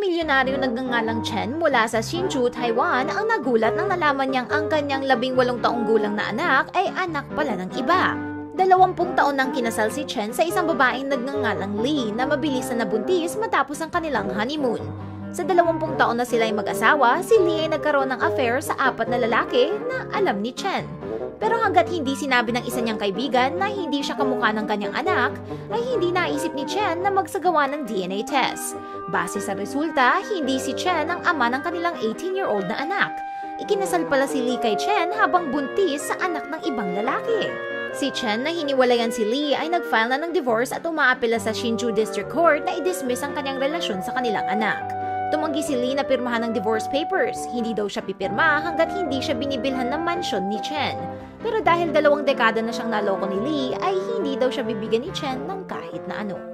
milyonaryo nagngangalang Chen mula sa Hsinchu, Taiwan ang nagulat nang nalaman niyang ang kanyang 18 taong gulang na anak ay anak pala ng iba. 20 taon nang kinasal si Chen sa isang babaeng nagngangalang Lee na mabilis na nabuntis matapos ang kanilang honeymoon. Sa 20 taon na sila ay mag-asawa, si Lee ay nagkaroon ng affair sa 4 na lalaki na alam ni Chen. Pero hanggat hindi sinabi ng isa niyang kaibigan na hindi siya kamukha ng kanyang anak, ay hindi naisip ni Chen na magsagawa ng DNA test. Base sa resulta, hindi si Chen ang ama ng kanilang 18-year-old na anak. Ikinasal pala si Lee kay Chen habang buntis sa anak ng ibang lalaki. Si Chen na hiniwalayan si Lee ay nag-file na ng divorce at umaapela sa Hsinchu District Court na i-dismiss ang kanyang relasyon sa kanilang anak. Tumanggi si Lee na pirmahan ng divorce papers. Hindi daw siya pipirma hanggat hindi siya binibilhan ng mansyon ni Chen. Pero dahil 2 dekada na siyang naloko ni Lee, ay hindi daw siya bibigyan ni Chen ng kahit na ano.